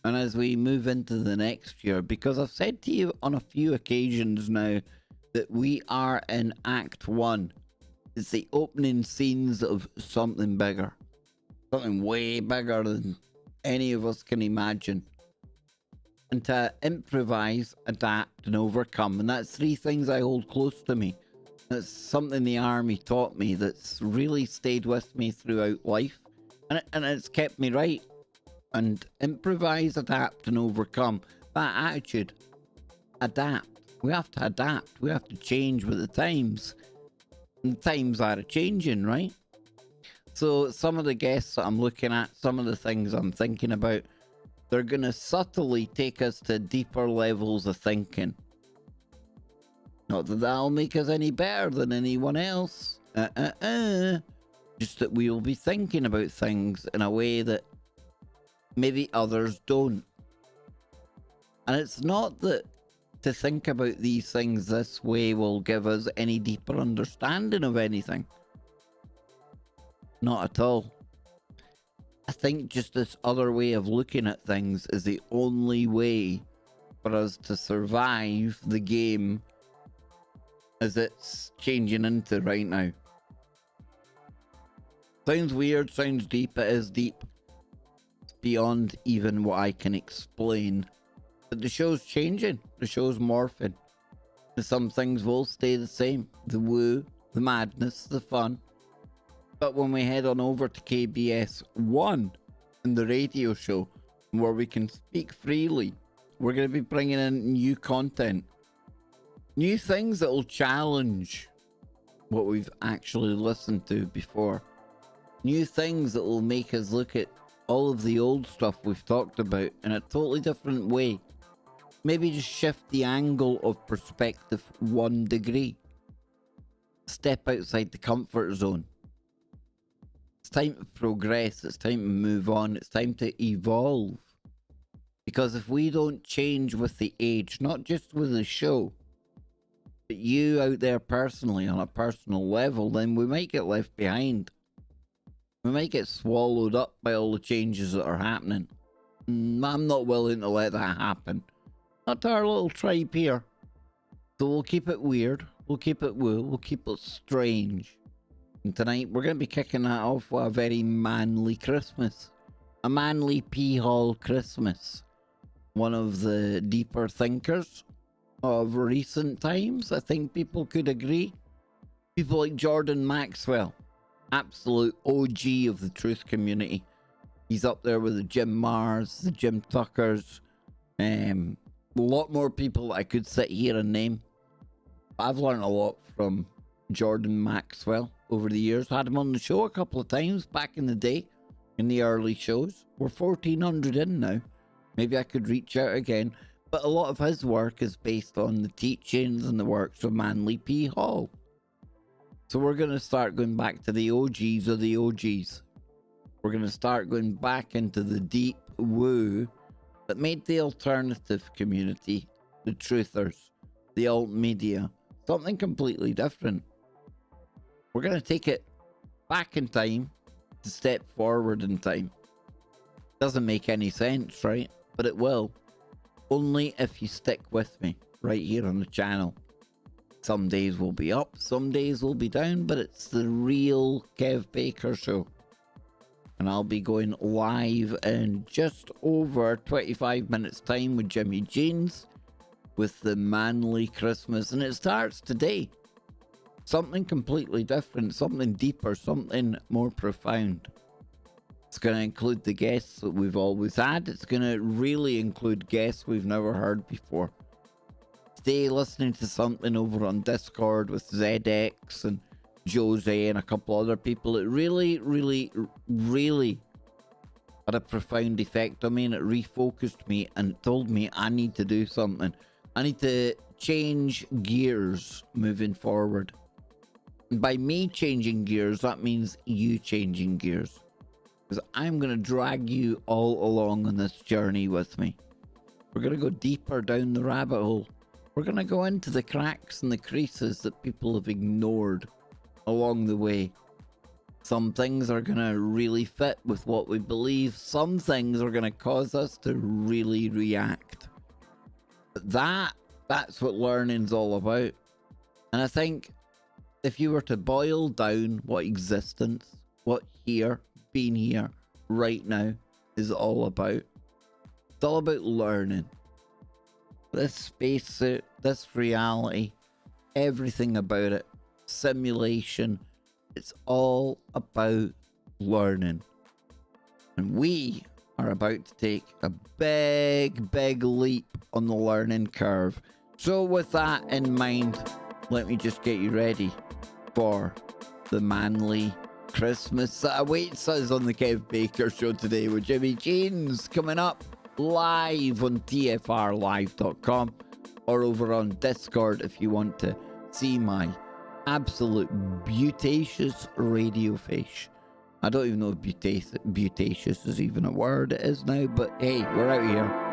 And as we move into the next year, because I've said to you on a few occasions now that we are in Act 1. It's the opening scenes of something bigger. Something way bigger than any of us can imagine. And to improvise, adapt and overcome. And that's three things I hold close to me. That's something the army taught me that's really stayed with me throughout life. And it's kept me right. And improvise, adapt and overcome. That attitude. Adapt. We have to adapt. We have to change with the times. And times are changing, right? So some of the guests that I'm looking at, some of the things I'm thinking about, they're going to subtly take us to deeper levels of thinking. Not that that'll make us any better than anyone else. Just that we'll be thinking about things in a way that maybe others don't. And it's not that to think about these things this way will give us any deeper understanding of anything. Not at all. I think just this other way of looking at things is the only way for us to survive the game as it's changing into right now. Sounds weird, sounds deep, it is deep. It's beyond even what I can explain. But the show's changing. The show's morphing. And some things will stay the same. The woo, the madness, the fun. But when we head on over to KBS 1 and the radio show, where we can speak freely, we're going to be bringing in new content. New things that will challenge what we've actually listened to before. New things that will make us look at all of the old stuff we've talked about in a totally different way. Maybe just shift the angle of perspective 1 degree. Step outside the comfort zone. It's time to progress. It's time to move on. It's time to evolve. Because if we don't change with the age, not just with the show, but you out there personally on a personal level, then we might get left behind. We might get swallowed up by all the changes that are happening. I'm not willing to let that happen. Not to our little tribe here. So we'll keep it weird. We'll keep it woo. We'll keep it strange. And tonight we're going to be kicking that off with a very manly Christmas. A manly pee hall Christmas. One of the deeper thinkers of recent times, I think people could agree. People like Jordan Maxwell, absolute OG of the truth community. He's up there with the Jim Mars, the Jim Tuckers, a lot more people that I could sit here and name. I've learned a lot from Jordan Maxwell over the years. Had him on the show a couple of times back in the day, in the early shows. We're 1,400 in now. Maybe I could reach out again. But a lot of his work is based on the teachings and the works of Manly P. Hall. So we're going to start going back to the OGs of the OGs. We're going to start going back into the deep woo that made the alternative community, the truthers, the alt media, something completely different. We're going to take it back in time to step forward in time. Doesn't make any sense, right? But it will. Only if you stick with me right here on the channel. Some days will be up, some days will be down, but it's the real Kev Baker show. And I'll be going live in just over 25 minutes time with Jimmy Jeans with the Manly Christmas. And it starts today. Something completely different, something deeper, something more profound. It's going to include the guests that we've always had. It's going to really include guests we've never heard before. Today, listening to something over on Discord with ZX and Jose and a couple other people, it really had a profound effect on me, and it refocused me and told me I need to do something. I need to change gears moving forward. And by me changing gears, that means you changing gears. Because I'm going to drag you all along on this journey with me. We're going to go deeper down the rabbit hole. We're going to go into the cracks and the creases that people have ignored along the way. Some things are going to really fit with what we believe. Some things are going to cause us to really react. But that's what learning's all about. And I think if you were to boil down what existence, what being here right now is all about, it's all about learning. This spacesuit, this reality, everything about it, simulation, it's all about learning. And we are about to take a big leap on the learning curve. So with that in mind, let me just get you ready for the Manly Christmas that awaits us on the Kev Baker Show today with Jimmy Jeans coming up live on tfrlive.com or over on Discord if you want to see my absolute beautacious radio face. I don't even know if beautacious is even a word it is now, but hey, we're out here.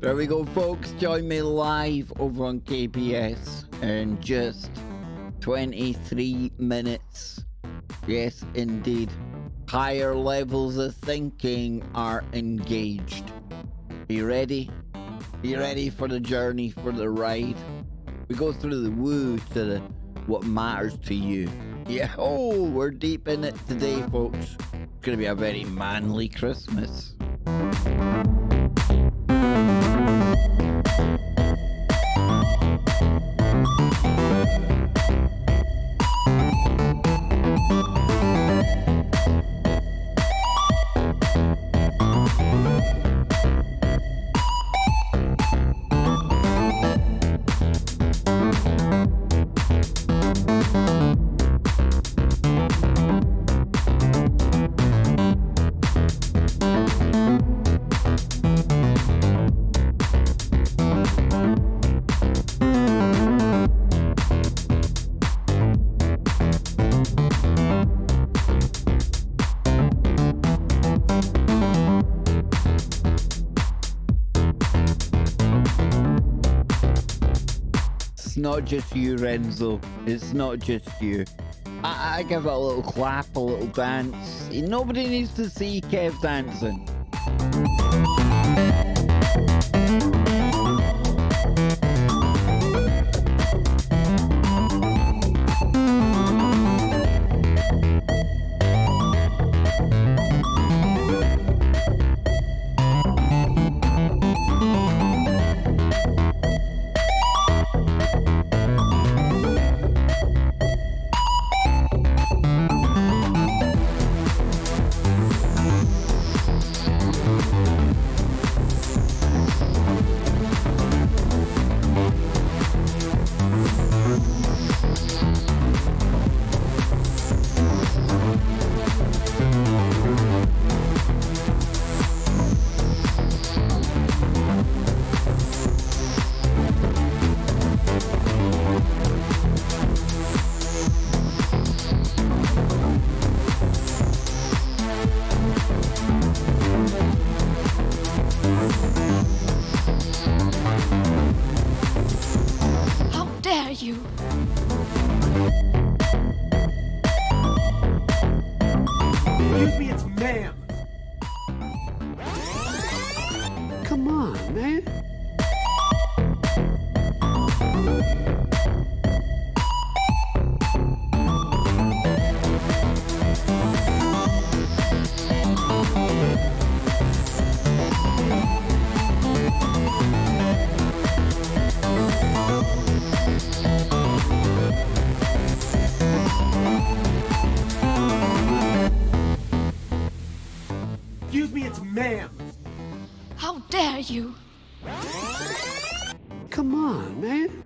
There we go, folks. Join me live over on KBS in just 23 minutes. Yes, indeed. Higher levels of thinking are engaged. Are you ready? Are you ready for the journey, for the ride? We go through the woo to the what matters to you. Yeah, oh, we're deep in it today, folks. It's going to be a very manly Christmas. It's not just you, Renzo. It's not just you. I give it a little clap, a little dance. Nobody needs to see Kev dancing. You. Excuse me, it's ma'am. Come on, man. Excuse me, it's ma'am. How dare you? Come on, man.